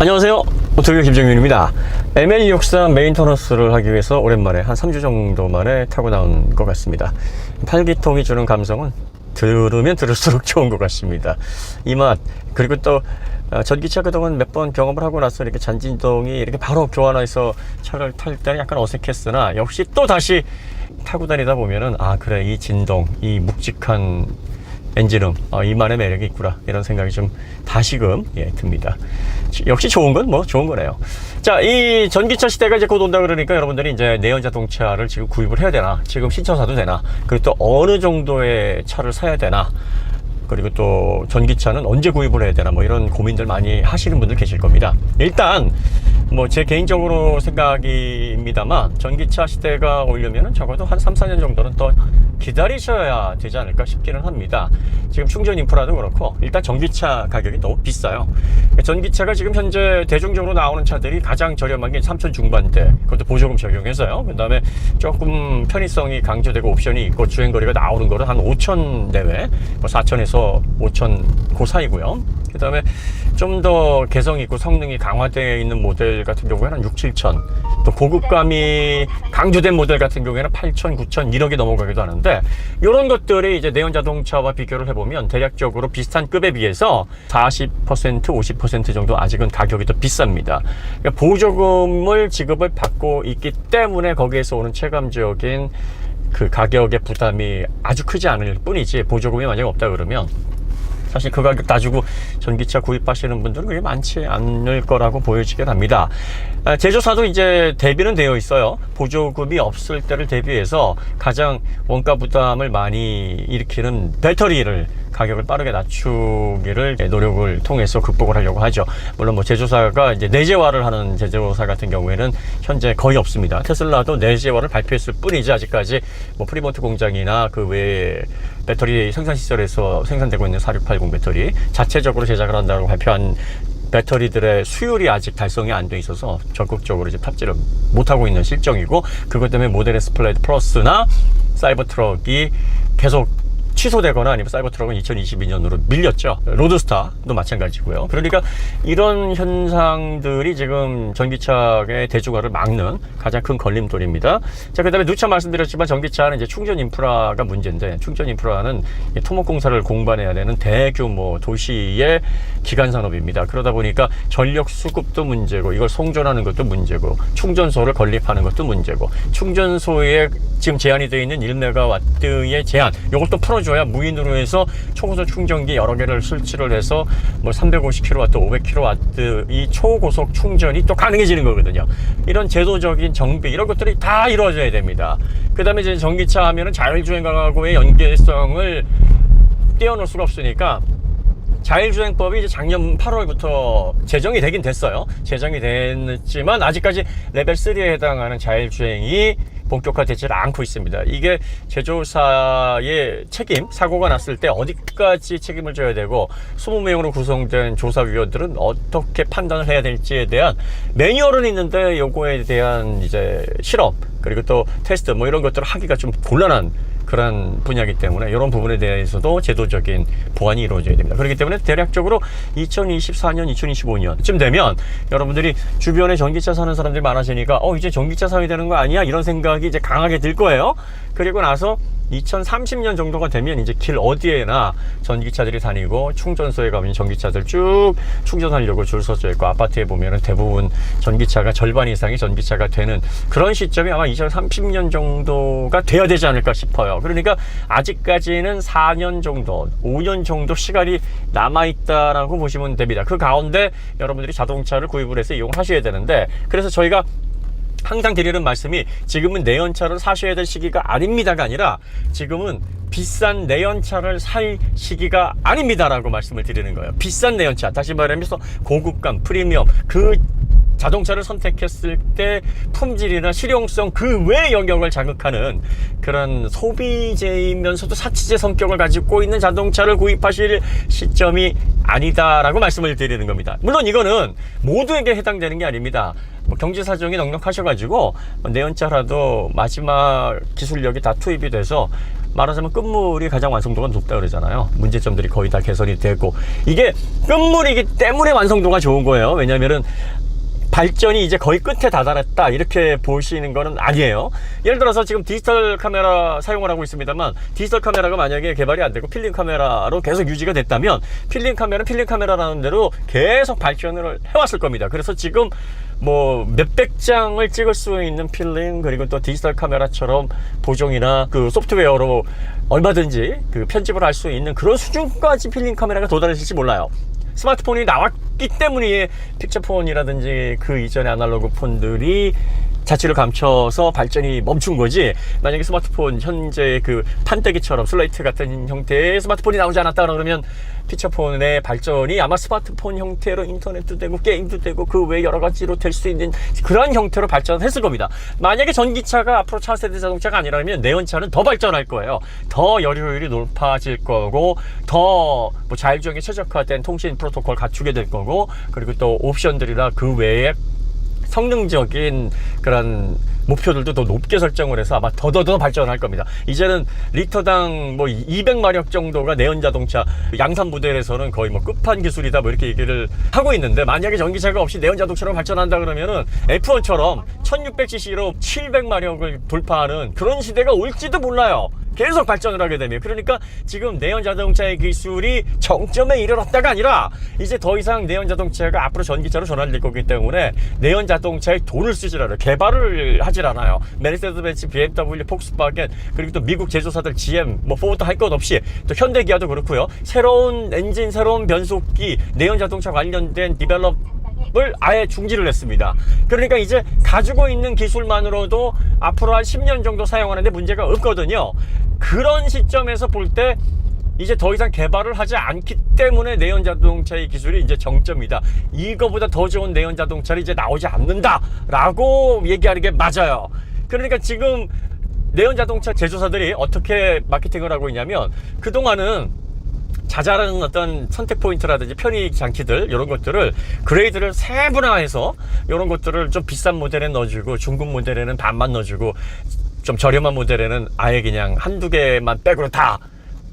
안녕하세요, 오토리오 김정윤입니다. ML63 메인터너스를 하기 위해서 오랜만에 한 3주 정도 만에 타고 나온 것 같습니다. 8기통이 주는 감성은 들으면 들을수록 좋은 것 같습니다. 이 맛, 그리고 또 전기차 그동안 몇 번 경험을 하고 나서 이렇게 잔진동이 이렇게 바로 교환해서 차를 탈 때는 약간 어색했으나 역시 또 다시 타고 다니다 보면은 아 그래, 이 진동, 이 묵직한 엔진음, 이만의 매력이 있구나, 이런 생각이 좀 다시금 듭니다. 역시 좋은 건 뭐 좋은 거네요. 자, 이 전기차 시대가 이제 곧 온다 그러니까 여러분들이 이제 내연 자동차를 지금 구입을 해야 되나, 지금 신차 사도 되나, 그리고 또 어느 정도의 차를 사야 되나, 그리고 또 전기차는 언제 구입을 해야 되나, 뭐 이런 고민들 많이 하시는 분들 계실 겁니다. 일단 뭐 제 개인적으로 생각입니다만, 전기차 시대가 오려면 적어도 한 3, 4년 정도는 더 기다리셔야 되지 않을까 싶기는 합니다. 지금 충전 인프라도 그렇고 일단 전기차 가격이 너무 비싸요. 전기차가 지금 현재 대중적으로 나오는 차들이 가장 저렴한 게 3천 중반대, 그것도 보조금 적용해서요. 그 다음에 조금 편의성이 강조되고 옵션이 있고 주행거리가 나오는 거는 한 5천 내외, 뭐 4천에서 5천 그 사이고요. 그 다음에 좀 더 개성 있고 성능이 강화되어 있는 모델 같은 경우에는 6, 7천, 또 고급감이 강조된 모델 같은 경우에는 8천, 9천, 1억이 넘어가기도 하는데, 이런 것들이 이제 내연 자동차와 비교를 해보면 대략적으로 비슷한 급에 비해서 40%, 50% 정도 아직은 가격이 더 비쌉니다. 그러니까 보조금을 지급을 받고 있기 때문에 거기에서 오는 체감적인 그 가격의 부담이 아주 크지 않을 뿐이지, 보조금이 만약에 없다 그러면 사실 그 가격 따지고 전기차 구입하시는 분들은 그게 많지 않을 거라고 보여지긴 합니다. 제조사도 이제 대비는 되어 있어요. 보조금이 없을 때를 대비해서 가장 원가 부담을 많이 일으키는 배터리를 가격을 빠르게 낮추기를 노력을 통해서 극복을 하려고 하죠. 물론 뭐 제조사가 이제 내재화를 하는 제조사 같은 경우에는 현재 거의 없습니다. 테슬라도 내재화를 발표했을 뿐이지 아직까지 뭐 프리몬트 공장이나 그 외에 배터리 생산 시설에서 생산되고 있는 4680 배터리 자체적으로 제작을 한다고 발표한 배터리들의 수율이 아직 달성이 안 돼 있어서 적극적으로 이제 탑재를 못하고 있는 실정이고, 그것 때문에 모델 S 플레이드 플러스나 사이버 트럭이 계속 취소되거나 아니면 사이버 트럭은 2022년으로 밀렸죠. 로드스타도 마찬가지고요. 그러니까 이런 현상들이 지금 전기차의 대중화를 막는 가장 큰 걸림돌입니다. 자, 그 다음에 누차 말씀드렸지만 전기차는 이제 충전 인프라가 문제인데, 충전 인프라는 토목공사를 공반해야 되는 대규모 도시의 기간 산업입니다. 그러다 보니까 전력 수급도 문제고, 이걸 송전하는 것도 문제고, 충전소를 건립하는 것도 문제고, 충전소에 지금 제한이 되어 있는 1메가와트의 제한, 이것도 풀어줘야 무인으로 해서 초고속 충전기 여러 개를 설치를 해서 뭐 350kW, 500kW 이 초고속 충전이 또 가능해지는 거거든요. 이런 제도적인 정비, 이런 것들이 다 이루어져야 됩니다. 그 다음에 이제 전기차 하면은 자율주행하고의 연계성을 떼어놓을 수가 없으니까, 자율주행법이 이제 작년 8월부터 제정이 되긴 됐어요. 제정이 됐지만 아직까지 레벨 3에 해당하는 자율주행이 본격화되지 않고 있습니다. 이게 제조사의 책임, 사고가 났을 때 어디까지 책임을 져야 되고, 20명으로 구성된 조사위원들은 어떻게 판단을 해야 될지에 대한 매뉴얼은 있는데, 요거에 대한 이제 실험, 그리고 또 테스트 뭐 이런 것들을 하기가 좀 곤란한 그런 분야이기 때문에 이런 부분에 대해서도 제도적인 보완이 이루어져야 됩니다. 그렇기 때문에 대략적으로 2024년, 2025년쯤 되면 여러분들이 주변에 전기차 사는 사람들이 많아지니까 이제 전기차 사야 되는 거 아니야? 이런 생각이 이제 강하게 들 거예요. 그리고 나서 2030년 정도가 되면 이제 길 어디에나 전기차들이 다니고, 충전소에 가면 전기차들 쭉 충전하려고 줄 서져 있고, 아파트에 보면은 대부분 전기차가 절반 이상이 전기차가 되는 그런 시점이 아마 2030년 정도가 돼야 되지 않을까 싶어요. 그러니까 아직까지는 4년 정도, 5년 정도 시간이 남아있다라고 보시면 됩니다. 그 가운데 여러분들이 자동차를 구입을 해서 이용하셔야 되는데, 그래서 저희가 항상 드리는 말씀이, 지금은 내연차를 사셔야 될 시기가 아닙니다가 아니라 지금은 비싼 내연차를 살 시기가 아닙니다라고 말씀을 드리는 거예요. 비싼 내연차, 다시 말하면서 고급감, 프리미엄, 그 자동차를 선택했을 때 품질이나 실용성 그 외 영역을 자극하는 그런 소비재이면서도 사치재 성격을 가지고 있는 자동차를 구입하실 시점이 아니다라고 말씀을 드리는 겁니다. 물론 이거는 모두에게 해당되는 게 아닙니다. 뭐 경제 사정이 넉넉하셔가지고 내연차라도 마지막 기술력이 다 투입이 돼서 말하자면 끝물이 가장 완성도가 높다 그러잖아요. 문제점들이 거의 다 개선이 되고, 이게 끝물이기 때문에 완성도가 좋은 거예요. 왜냐면은 발전이 이제 거의 끝에 다다랐다 이렇게 보시는 거는 아니에요. 예를 들어서 지금 디지털 카메라 사용을 하고 있습니다만, 디지털 카메라가 만약에 개발이 안 되고 필름 카메라로 계속 유지가 됐다면 필름 카메라는 필름 카메라라는 대로 계속 발전을 해왔을 겁니다. 그래서 지금 뭐 몇백 장을 찍을 수 있는 필름, 그리고 또 디지털 카메라처럼 보정이나 그 소프트웨어로 얼마든지 그 편집을 할 수 있는 그런 수준까지 필름 카메라가 도달했을지 몰라요. 스마트폰이 나왔기 때문에 픽처폰이라든지 그 이전의 아날로그 폰들이 자취를 감춰서 발전이 멈춘 거지, 만약에 스마트폰 현재 그 판때기처럼 슬레이트 같은 형태의 스마트폰이 나오지 않았다 그러면 피처폰의 발전이 아마 스마트폰 형태로 인터넷도 되고 게임도 되고 그 외 여러 가지로 될 수 있는 그러한 형태로 발전했을 겁니다. 만약에 전기차가 앞으로 차세대 자동차가 아니라면 내연차는 더 발전할 거예요. 더 여료율이 높아질 거고, 더 뭐 자율주행에 최적화된 통신 프로토콜 갖추게 될 거고, 그리고 또 옵션들이나 그 외에 성능적인 그런 목표들도 더 높게 설정을 해서 아마 더 발전할 겁니다. 이제는 리터당 뭐 200마력 정도가 내연 자동차, 양산 모델에서는 거의 뭐 끝판 기술이다 뭐 이렇게 얘기를 하고 있는데, 만약에 전기차가 없이 내연 자동차로 발전한다 그러면은 F1처럼 1600cc로 700마력을 돌파하는 그런 시대가 올지도 몰라요. 계속 발전을 하게 되면. 그러니까 지금 내연 자동차의 기술이 정점에 이르렀다가 아니라 이제 더 이상 내연 자동차가 앞으로 전기차로 전환될 거기 때문에 내연 자동차에 돈을 쓰질 않아요. 개발을 하질 않아요. 메르세데스 벤츠, BMW, 폭스바겐, 그리고 또 미국 제조사들 GM, 뭐 포드 할 것 없이, 또 현대기아도 그렇고요. 새로운 엔진, 새로운 변속기, 내연 자동차 관련된 디벨롭을 아예 중지를 했습니다. 그러니까 이제 가지고 있는 기술만으로도 앞으로 한 10년 정도 사용하는데 문제가 없거든요. 그런 시점에서 볼 때 이제 더 이상 개발을 하지 않기 때문에 내연 자동차의 기술이 이제 정점이다, 이거보다 더 좋은 내연 자동차를 이제 나오지 않는다 라고 얘기하는 게 맞아요. 그러니까 지금 내연 자동차 제조사들이 어떻게 마케팅을 하고 있냐면, 그동안은 자잘한 어떤 선택 포인트라든지 편의 장치들, 이런 것들을 그레이드를 세분화해서 이런 것들을 좀 비싼 모델에 넣어주고, 중급 모델에는 반만 넣어주고, 좀 저렴한 모델에는 아예 그냥 한두 개만 백으로 다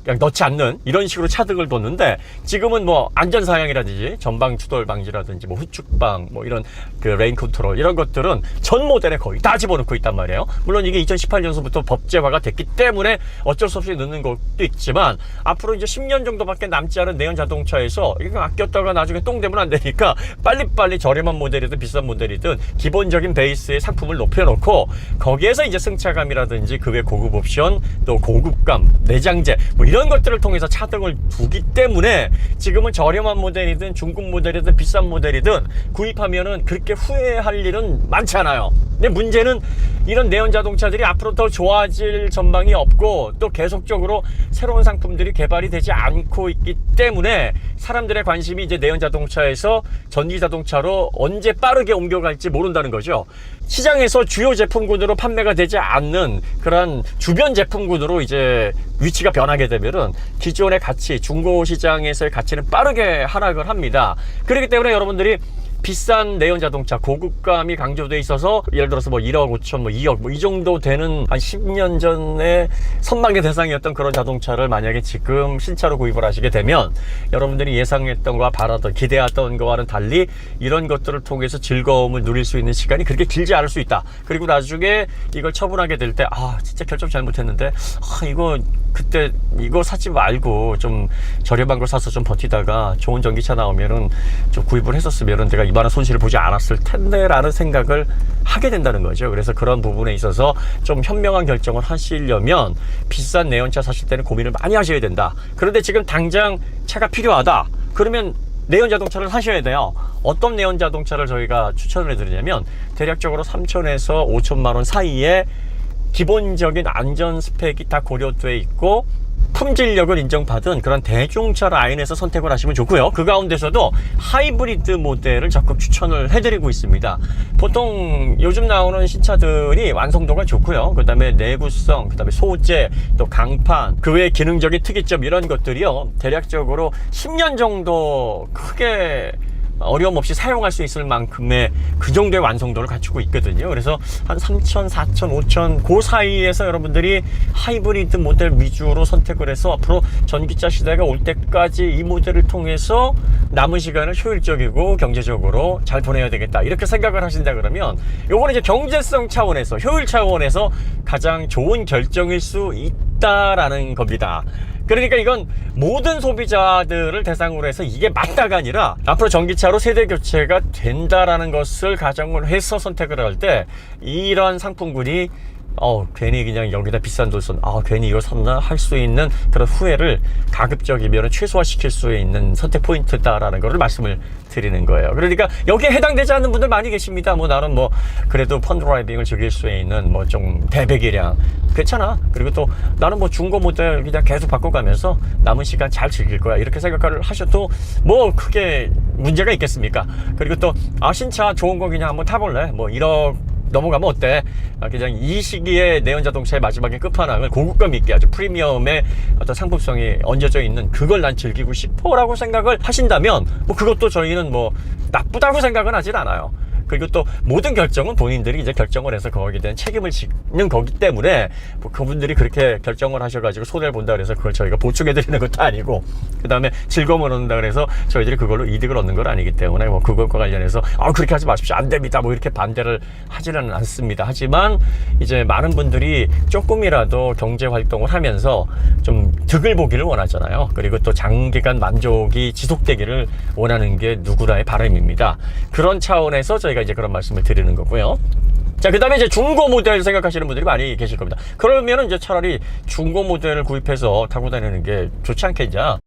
그냥 넣지 않는 이런 식으로 차등을 뒀는데, 지금은 뭐 안전사양이라든지 전방 추돌 방지라든지 뭐 후축방, 뭐 이런 그 레인 컨트롤, 이런 것들은 전 모델에 거의 다 집어넣고 있단 말이에요. 물론 이게 2018년서부터 법제화가 됐기 때문에 어쩔 수 없이 넣는 것도 있지만, 앞으로 이제 10년 정도밖에 남지 않은 내연 자동차에서 이거 아꼈다가 나중에 똥 되면 안 되니까 빨리빨리 저렴한 모델이든 비싼 모델이든 기본적인 베이스의 상품을 높여놓고, 거기에서 이제 승차감이라든지 그 외 고급 옵션, 또 고급감, 내장재, 뭐 이런 것들을 통해서 차등을 두기 때문에 지금은 저렴한 모델이든 중급 모델이든 비싼 모델이든 구입하면은 그렇게 후회할 일은 많지 않아요. 근데 문제는 이런 내연 자동차들이 앞으로 더 좋아질 전망이 없고, 또 계속적으로 새로운 상품들이 개발이 되지 않고 있기 때문에 사람들의 관심이 이제 내연 자동차에서 전기 자동차로 언제 빠르게 옮겨갈지 모른다는 거죠. 시장에서 주요 제품군으로 판매가 되지 않는 그런 주변 제품군으로 이제 위치가 변하게 되면은 기존의 가치, 중고 시장에서의 가치는 빠르게 하락을 합니다. 그렇기 때문에 여러분들이 비싼 내연 자동차, 고급감이 강조돼 있어서 예를 들어서 뭐 1억 5천, 뭐 2억, 뭐 이 정도 되는 한 10년 전에 선망의 대상이었던 그런 자동차를 만약에 지금 신차로 구입을 하시게 되면, 여러분들이 예상했던 거와 바라던, 기대했던 거와는 달리 이런 것들을 통해서 즐거움을 누릴 수 있는 시간이 그렇게 길지 않을 수 있다. 그리고 나중에 이걸 처분하게 될 때, 아 진짜 결정 잘못했는데, 이거 그때 이거 사지 말고 좀 저렴한 걸 사서 좀 버티다가 좋은 전기차 나오면은 좀 구입을 했었으면은 내가 이만한 손실을 보지 않았을 텐데 라는 생각을 하게 된다는 거죠. 그래서 그런 부분에 있어서 좀 현명한 결정을 하시려면 비싼 내연차 사실 때는 고민을 많이 하셔야 된다. 그런데 지금 당장 차가 필요하다 그러면 내연 자동차를 사셔야 돼요. 어떤 내연 자동차를 저희가 추천을 해드리냐면, 대략적으로 3천에서 5천만 원 사이에 기본적인 안전 스펙이 다 고려되어 있고 품질력을 인정받은 그런 대중차 라인에서 선택을 하시면 좋고요. 그 가운데서도 하이브리드 모델을 적극 추천을 해드리고 있습니다. 보통 요즘 나오는 신차들이 완성도가 좋고요. 그 다음에 내구성, 그 다음에 소재, 또 강판, 그 외에 기능적인 특이점, 이런 것들이요 대략적으로 10년 정도 크게 어려움 없이 사용할 수 있을 만큼의 그 정도의 완성도를 갖추고 있거든요. 그래서 한 3,000, 4,000, 5,000 그 사이에서 여러분들이 하이브리드 모델 위주로 선택을 해서 앞으로 전기차 시대가 올 때까지 이 모델을 통해서 남은 시간을 효율적이고 경제적으로 잘 보내야 되겠다, 이렇게 생각을 하신다 그러면 요거는 이제 경제성 차원에서, 효율 차원에서 가장 좋은 결정일 수 있다라는 겁니다. 그러니까 이건 모든 소비자들을 대상으로 해서 이게 맞다가 아니라 앞으로 전기차로 세대 교체가 된다라는 것을 가정을 해서 선택을 할 때 이런 상품군이 괜히 그냥 여기다 비싼 돈 썼나, 괜히 이걸 샀나 할 수 있는 그런 후회를 가급적이면 최소화시킬 수 있는 선택 포인트다라는 것을 말씀을 드리는 거예요. 그러니까 여기에 해당되지 않는 분들 많이 계십니다. 나는 그래도 펀드라이빙을 즐길 수 있는 좀 대배기량 괜찮아. 그리고 또 나는 중고 모델 그냥 계속 바꿔가면서 남은 시간 잘 즐길 거야, 이렇게 생각을 하셔도 크게 문제가 있겠습니까? 그리고 또 신차 좋은 거 그냥 한번 타볼래, 1억 넘어가면 어때? 그냥 이 시기에 내연자동차의 마지막에 끝판왕을 고급감 있게 아주 프리미엄의 어떤 상품성이 얹어져 있는 그걸 난 즐기고 싶어 라고 생각을 하신다면 그것도 저희는 나쁘다고 생각은 하진 않아요. 그리고 또 모든 결정은 본인들이 이제 결정을 해서 거기에 대한 책임을 지는 거기 때문에 그분들이 그렇게 결정을 하셔가지고 손해를 본다 그래서 그걸 저희가 보충해 드리는 것도 아니고, 그 다음에 즐거움을 얻는다 그래서 저희들이 그걸로 이득을 얻는 건 아니기 때문에 그것과 관련해서 그렇게 하지 마십시오, 안 됩니다, 이렇게 반대를 하지는 않습니다. 하지만 이제 많은 분들이 조금이라도 경제 활동을 하면서 좀 득을 보기를 원하잖아요. 그리고 또 장기간 만족이 지속되기를 원하는 게 누구나의 바람입니다. 그런 차원에서 저희가 이제 그런 말씀을 드리는 거고요. 자, 그 다음에 이제 중고 모델 생각하시는 분들이 많이 계실 겁니다. 그러면은 이제 차라리 중고 모델을 구입해서 타고 다니는 게 좋지 않겠냐.